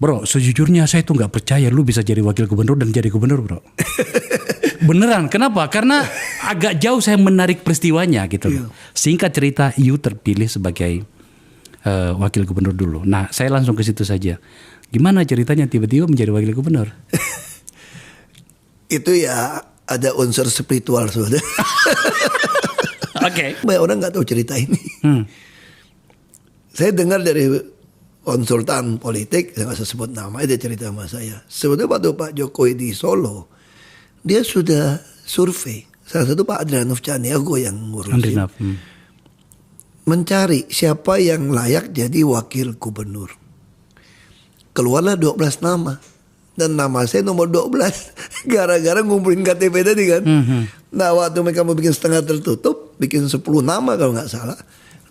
Bro, sejujurnya saya tuh nggak percaya lu bisa jadi wakil gubernur dan jadi gubernur, bro. Beneran, kenapa? Karena agak jauh saya menarik peristiwanya gitu loh. Singkat cerita, you terpilih sebagai wakil gubernur dulu. Nah, saya langsung ke situ saja. Gimana ceritanya tiba-tiba menjadi wakil gubernur? Itu ya ada unsur spiritual sudah. Oke. Banyak orang nggak tahu cerita ini. Saya dengar dari konsultan politik, saya nggak usah sebut nama, dia cerita sama saya. Sebetulnya waktu Pak Jokowi di Solo, dia sudah survei. Salah satu Pak Adrianov Caniago yang ngurusin. Mencari siapa yang layak jadi wakil gubernur. Keluarlah 12 nama. Dan nama saya nomor 12. Gara-gara ngumpulin KTP tadi kan. Nah waktu mereka mau bikin setengah tertutup, bikin 10 nama kalau nggak salah.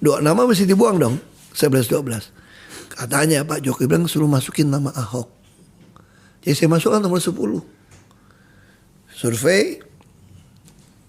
2 nama mesti dibuang dong. 11-12. Katanya Pak Jokowi bilang suruh masukin nama Ahok. Jadi saya masukkan nomor 10. Survei,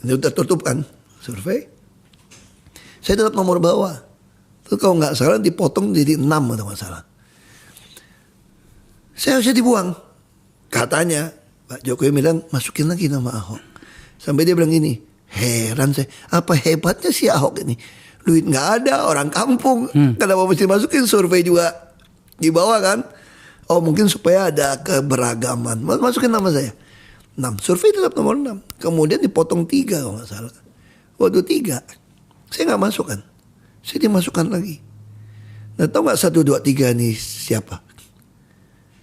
ini udah tertutup kan, survei. Saya tetap nomor bawah. Itu kalau nggak salah dipotong jadi 6 atau nggak salah. Saya harusnya dibuang. Katanya Pak Jokowi bilang masukin lagi nama Ahok. Sampai dia bilang gini, heran saya, apa hebatnya si Ahok ini? Duit nggak ada, orang kampung. Kenapa mesti masukin, survei juga di bawah kan? Oh mungkin supaya ada keberagaman. Masukin nama saya. 6. Survei tetap nomor 6. Kemudian dipotong 3 kalau nggak salah. Waktu 3 saya nggak masukkan. Saya dimasukkan lagi. Nah tahu nggak 1, 2, 3 nih siapa?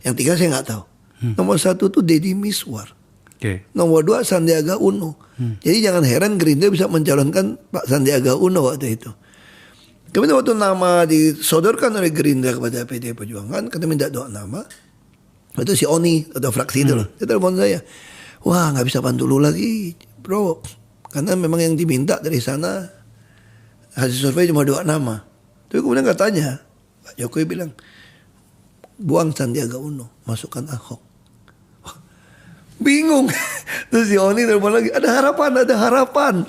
Yang 3 saya nggak tahu. Nomor 1 tuh Deddy Miswar. Nomor 2 Sandiaga Uno. Jadi jangan heran Gerindra bisa mencalonkan Pak Sandiaga Uno waktu itu. Kemudian waktu nama disodorkan oleh Gerindra kepada PD Perjuangan, kita minta 2 nama. Itu si Oni atau fraksi itu loh. Dia telepon saya. Wah nggak bisa bantu lu lagi bro. Karena memang yang diminta dari sana hasil survei cuma 2 nama. Tapi kemudian katanya Pak Jokowi bilang buang Sandiaga Uno, masukkan Ahok. Bingung. Terus si Oni telepon lagi, ada harapan.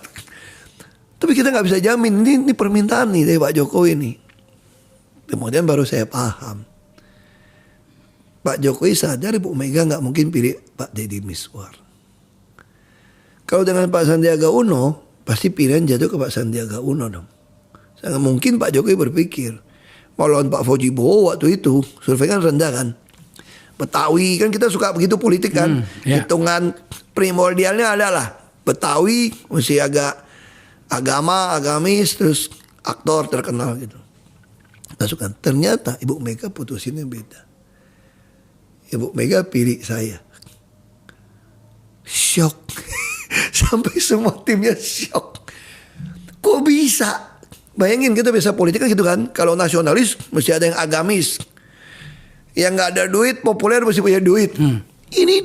Tapi kita nggak bisa jamin, ini permintaan nih dari Pak Jokowi nih. Kemudian baru saya paham. Pak Jokowi sadar Ibu Mega nggak mungkin pilih Pak Deddy Miswar. Kalau dengan Pak Sandiaga Uno, pasti pilihan jatuh ke Pak Sandiaga Uno dong. Sangat mungkin Pak Jokowi berpikir, mau lawan Pak Fauji Bowo waktu itu, survei kan rendah kan. Betawi kan kita suka begitu politik kan. Hitungan primordialnya adalah Betawi mesti agak agamis, terus aktor terkenal gitu. Masukkan. Ternyata Ibu Mega putusinnya beda. Ibu Mega pilih saya. Syok. Sampai semua timnya syok. Kok bisa? Bayangin kita biasa politik kan gitu kan. Kalau nasionalis mesti ada yang agamis. Yang gak ada duit, populer mesti punya duit. Ini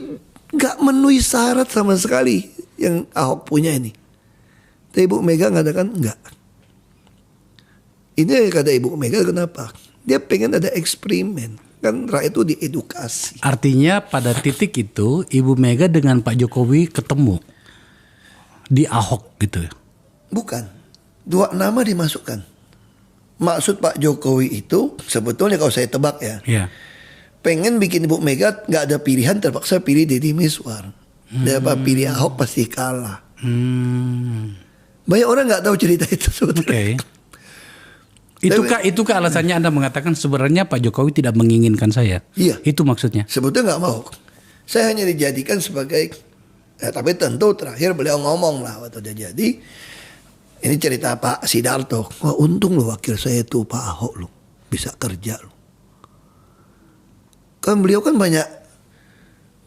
gak memenuhi syarat sama sekali yang Ahok punya ini. Tapi Ibu Mega mengatakan enggak. Ini kata Ibu Mega kenapa? Dia pengen ada eksperimen. Kan rakyat itu diedukasi. Artinya pada titik itu Ibu Mega dengan Pak Jokowi ketemu di Ahok gitu. Bukan. 2 nama dimasukkan. Maksud Pak Jokowi itu sebetulnya kalau saya tebak ya. Pengen bikin Ibu Mega gak ada pilihan, terpaksa pilih Deddy Miswar. Dapat pilih Ahok pasti kalah. Banyak orang gak tahu cerita itu sebetulnya. Itukah alasannya Anda mengatakan sebenarnya Pak Jokowi tidak menginginkan saya? Iya. Itu maksudnya? Sebetulnya nggak mau. Saya hanya dijadikan sebagai, tapi tentu terakhir beliau ngomong lah waktu dia jadi. Ini cerita Pak Sidarto. Wah untung loh wakil saya itu Pak Ahok loh. Bisa kerja loh. Kan beliau kan banyak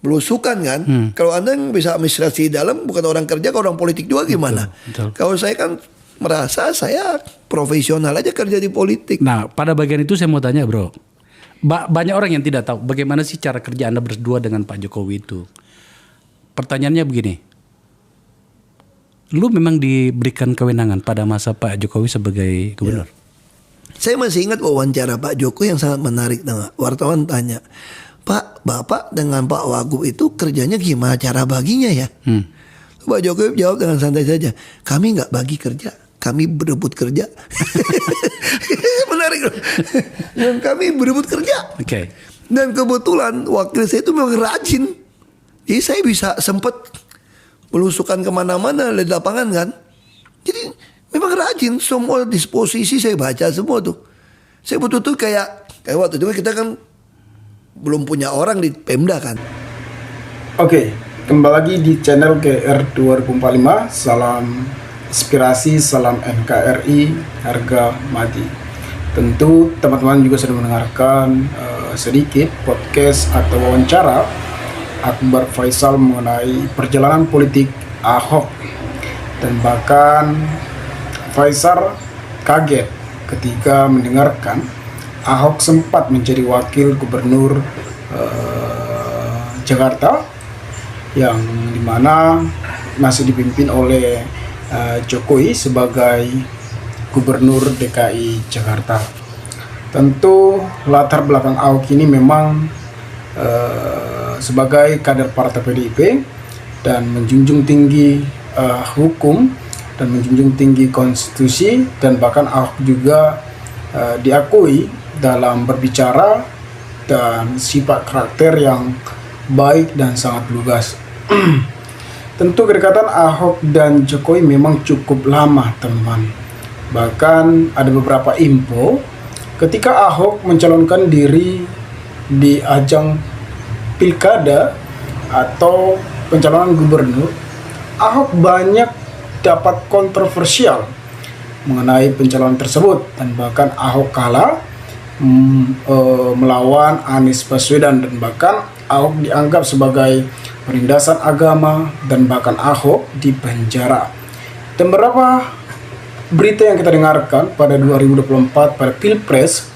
belusukan kan. Kalau Anda yang bisa administrasi dalam bukan orang kerja, kalau orang politik juga gimana? Betul. Kalau saya kan merasa saya profesional aja kerja di politik. Nah pada bagian itu saya mau tanya bro, banyak orang yang tidak tahu bagaimana sih cara kerja Anda berdua dengan Pak Jokowi itu. Pertanyaannya begini, lu memang diberikan kewenangan pada masa Pak Jokowi sebagai gubernur? Saya masih ingat wawancara Pak Jokowi yang sangat menarik. Wartawan tanya, Pak, Bapak dengan Pak Wagub itu kerjanya gimana cara baginya ya? Pak Jokowi jawab dengan santai saja, kami nggak bagi kerja, kami berebut kerja. Menarik loh. Kami berebut kerja. Dan kebetulan wakil saya itu memang rajin. Jadi saya bisa sempat belusukan kemana-mana di lapangan kan. Jadi memang rajin, semua disposisi saya baca semua tuh. Saya betul-betul kayak waktu itu kita kan belum punya orang di Pemda kan. Oke, kembali lagi di channel GR 2045. Salam inspirasi, salam NKRI, harga mati. Tentu teman-teman juga sudah mendengarkan sedikit podcast atau wawancara Akbar Faisal mengenai perjalanan politik Ahok, dan bahkan Faisal kaget ketika mendengarkan Ahok sempat menjadi wakil gubernur Jakarta, yang dimana masih dipimpin oleh Jokowi sebagai gubernur DKI Jakarta. Tentu latar belakang Ahok ini memang sebagai kader partai PDIP dan menjunjung tinggi hukum dan menjunjung tinggi konstitusi, dan bahkan Ahok juga diakui dalam berbicara dan sifat karakter yang baik dan sangat lugas. Tentu kedekatan Ahok dan Jokowi memang cukup lama, teman. Bahkan ada beberapa info ketika Ahok mencalonkan diri di ajang pilkada atau pencalonan gubernur, Ahok banyak dapat kontroversial mengenai pencalonan tersebut, dan bahkan Ahok kalah melawan Anies Baswedan, dan bahkan Ahok dianggap sebagai penindasan agama, dan bahkan Ahok dipenjara. Dan beberapa berita yang kita dengarkan pada 2024 pada Pilpres,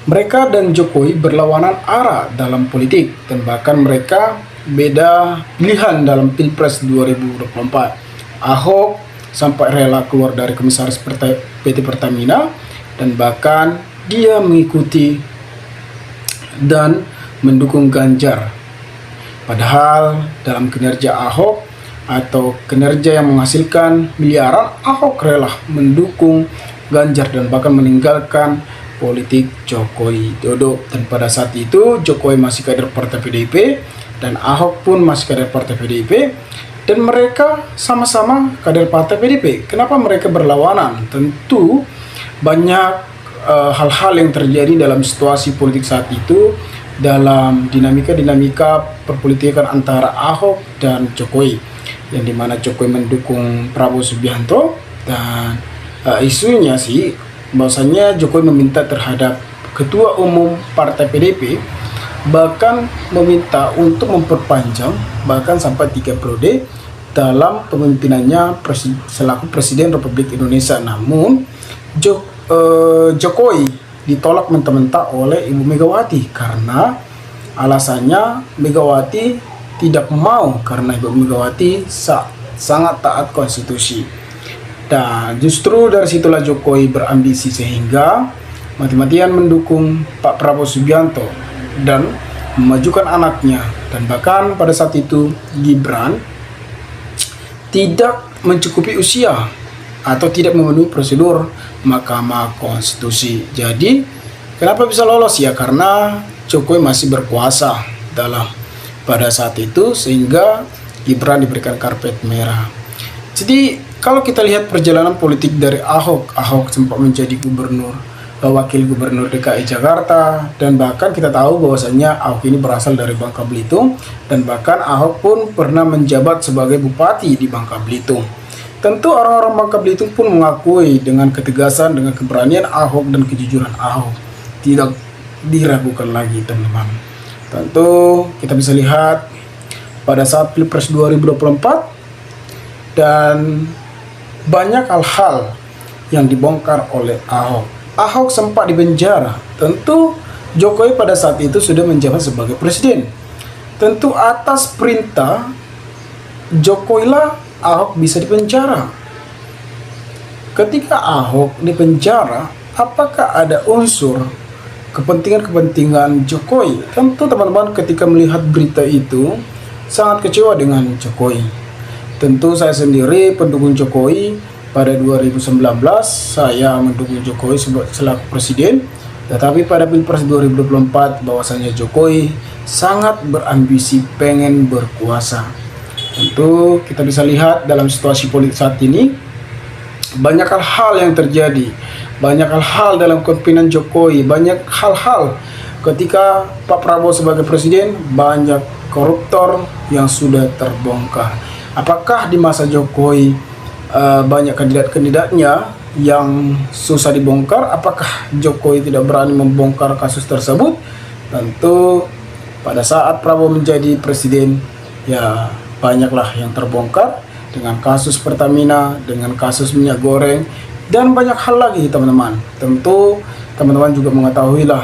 mereka dan Jokowi berlawanan arah dalam politik, dan bahkan mereka beda pilihan dalam Pilpres 2024. Ahok sampai rela keluar dari komisaris PT Pertamina, dan bahkan dia mengikuti dan mendukung Ganjar. Padahal dalam kinerja Ahok atau kinerja yang menghasilkan miliaran, Ahok rela mendukung Ganjar dan bahkan meninggalkan politik Jokowi Dodo. Dan pada saat itu Jokowi masih kader partai PDIP dan Ahok pun masih kader partai PDIP, dan mereka sama-sama kader partai PDIP. Kenapa mereka berlawanan? Tentu banyak hal-hal yang terjadi dalam situasi politik saat itu, dalam dinamika perpolitikan antara Ahok dan Jokowi, yang dimana Jokowi mendukung Prabowo Subianto, dan isunya sih bahwasanya Jokowi meminta terhadap Ketua Umum Partai PDIP, bahkan meminta untuk memperpanjang bahkan sampai 3 periode dalam kepemimpinannya selaku Presiden Republik Indonesia. Namun Jokowi ditolak mentah-mentah oleh Ibu Megawati karena alasannya Megawati tidak mau, karena Ibu Megawati sangat taat konstitusi. Dan justru dari situlah Jokowi berambisi sehingga mati-matian mendukung Pak Prabowo Subianto dan memajukan anaknya. Dan bahkan pada saat itu Gibran tidak mencukupi usia atau tidak memenuhi prosedur Mahkamah Konstitusi. Jadi kenapa bisa lolos? Ya karena Jokowi masih berkuasa pada saat itu, sehingga Gibran diberikan karpet merah. Jadi kalau kita lihat perjalanan politik dari Ahok sempat menjadi wakil gubernur DKI Jakarta, dan bahkan kita tahu bahwasanya Ahok ini berasal dari Bangka Belitung, dan bahkan Ahok pun pernah menjabat sebagai bupati di Bangka Belitung. Tentu orang-orang Bangka Belitung pun mengakui dengan ketegasan, dengan keberanian Ahok dan kejujuran Ahok. Tidak diragukan lagi, teman-teman. Tentu kita bisa lihat pada saat Pilpres 2024, dan banyak hal-hal yang dibongkar oleh Ahok. Ahok sempat dipenjara. Tentu Jokowi pada saat itu sudah menjabat sebagai presiden. Tentu atas perintah Jokowi lah Ahok bisa dipenjara. Ketika Ahok dipenjara, apakah ada unsur kepentingan Jokowi? Tentu teman-teman ketika melihat berita itu sangat kecewa dengan Jokowi. Tentu saya sendiri pendukung Jokowi. Pada 2019 saya mendukung Jokowi selaku presiden, Tetapi pada Pilpres 2024 bahwasanya Jokowi sangat berambisi pengen berkuasa. Tentu kita bisa lihat dalam situasi politik saat ini banyak hal-hal yang terjadi, banyak hal-hal dalam kepemimpinan Jokowi, banyak hal-hal ketika Pak Prabowo sebagai presiden, banyak koruptor yang sudah terbongkar. Apakah di masa Jokowi banyak kandidat-kandidatnya yang susah dibongkar? Apakah Jokowi tidak berani membongkar kasus tersebut? Tentu pada saat Prabowo menjadi presiden, ya banyaklah yang terbongkar dengan kasus Pertamina, dengan kasus minyak goreng, dan banyak hal lagi teman-teman. Tentu teman-teman juga mengetahuilah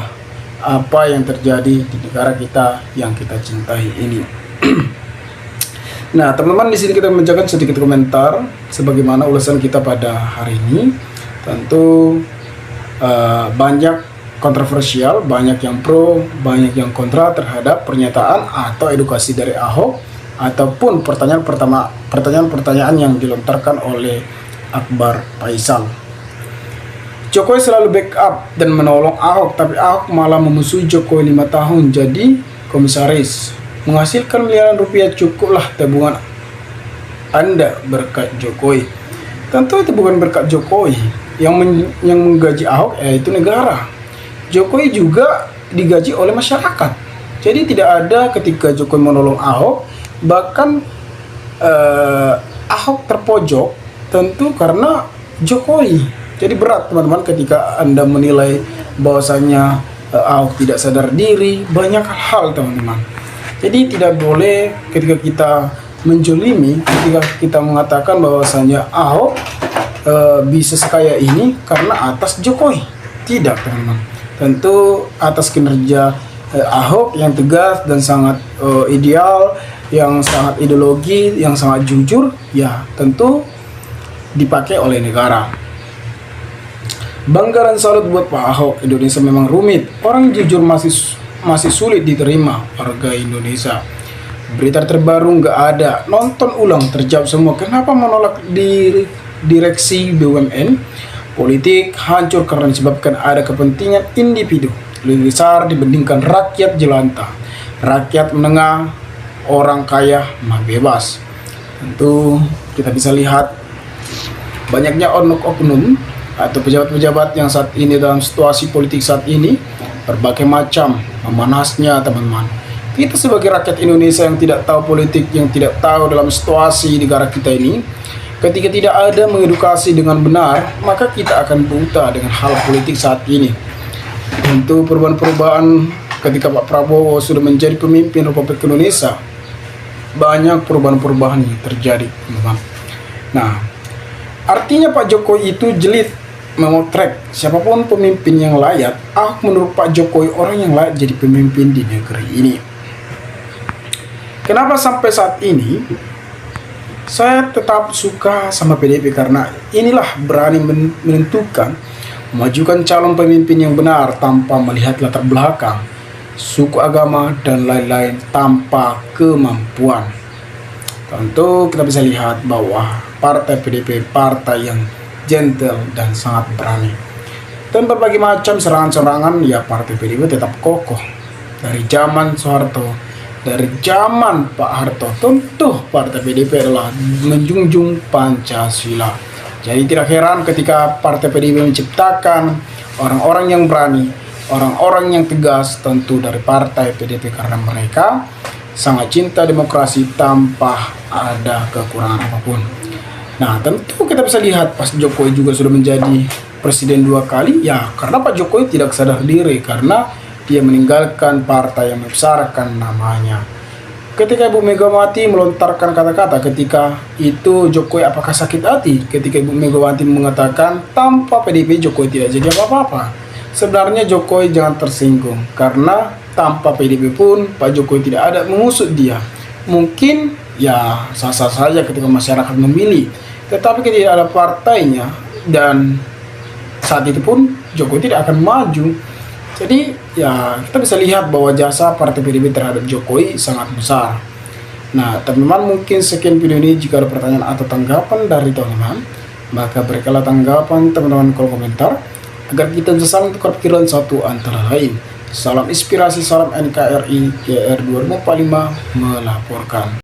apa yang terjadi di negara kita yang kita cintai ini. Nah, teman-teman, di sini kita membacakan sedikit komentar sebagaimana ulasan kita pada hari ini. Tentu banyak kontroversial, banyak yang pro, banyak yang kontra terhadap pernyataan atau edukasi dari Ahok ataupun pertanyaan-pertanyaan yang dilontarkan oleh Akbar Faisal. Jokowi selalu backup dan menolong Ahok, tapi Ahok malah memusuhi Jokowi 5 tahun jadi komisaris. Menghasilkan miliaran rupiah, cukuplah tabungan Anda berkat Jokowi. Tentu itu bukan berkat Jokowi. Yang menggaji Ahok yaitu negara. Jokowi juga digaji oleh masyarakat. Jadi tidak ada ketika Jokowi menolong Ahok, bahkan Ahok terpojok tentu karena Jokowi. Jadi berat teman-teman ketika Anda menilai bahwasanya Ahok tidak sadar diri, banyak hal teman-teman. Jadi tidak boleh ketika kita menjolimi, ketika kita mengatakan bahwasanya Ahok bisa sekaya ini karena atas Jokowi. Tidak teman-teman. Tentu atas kinerja Ahok yang tegas dan sangat ideal, yang sangat ideologi, yang sangat jujur, ya tentu dipakai oleh negara. Bangga dan salut buat Pak Ahok. Indonesia memang rumit. Orang jujur masih sulit diterima warga Indonesia. Berita terbaru nggak ada, nonton ulang terjawab semua. Kenapa menolak direksi BUMN? Politik hancur karena disebabkan ada kepentingan individu lebih besar dibandingkan rakyat jelantah. Rakyat menengah, orang kaya mah bebas. Tentu kita bisa lihat banyaknya oknum atau pejabat-pejabat yang saat ini dalam situasi politik saat ini berbagai macam memanasnya teman-teman. Kita sebagai rakyat Indonesia yang tidak tahu politik, yang tidak tahu dalam situasi negara kita ini, ketika tidak ada mengedukasi dengan benar, maka kita akan buta dengan hal politik saat ini. Tentu perubahan-perubahan ketika Pak Prabowo sudah menjadi pemimpin Republik Indonesia, banyak perubahan-perubahan yang terjadi teman-teman. Nah, artinya Pak Jokowi itu jeli memotret siapapun pemimpin yang layak. Ahok menurut Pak Jokowi orang yang layak jadi pemimpin di negeri ini. Kenapa sampai saat ini saya tetap suka sama PDIP? Karena inilah berani menentukan, memajukan calon pemimpin yang benar tanpa melihat latar belakang, suku, agama, dan lain-lain, tanpa kemampuan. Tentu kita bisa lihat bahwa partai PDIP partai yang gentle dan sangat berani. Dan berbagai macam serangan-serangan, ya partai PDIP tetap kokoh. Dari zaman Soeharto, dari zaman Pak Harto, tentu partai PDIP adalah menjunjung Pancasila. Jadi tidak heran ketika partai PDIP menciptakan orang-orang yang berani, orang-orang yang tegas, tentu dari partai PDIP karena mereka sangat cinta demokrasi tanpa ada kekurangan apapun. Nah, tentu kita bisa lihat pas Jokowi juga sudah menjadi presiden 2 kali, ya karena Pak Jokowi tidak sadar diri karena dia meninggalkan partai yang membesarkan namanya. Ketika Ibu Megawati melontarkan kata-kata ketika itu, Jokowi apakah sakit hati ketika Ibu Megawati mengatakan tanpa PDIP Jokowi tidak jadi apa-apa? Sebenarnya Jokowi jangan tersinggung karena tanpa PDIP pun Pak Jokowi tidak ada mengusut dia. Mungkin ya sah-sah saja ketika masyarakat memilih, tetapi ketika tidak ada partainya dan saat itu pun Jokowi tidak akan maju. Jadi ya kita bisa lihat bahwa jasa partai PDIP terhadap Jokowi sangat besar. Nah teman-teman, mungkin sekian video ini. Jika ada pertanyaan atau tanggapan dari teman-teman, maka berikanlah tanggapan teman-teman kolom komentar. agar kita bisa saling tukar pikiran satu antara lain. Salam inspirasi, salam NKRI, GR 2045 melaporkan.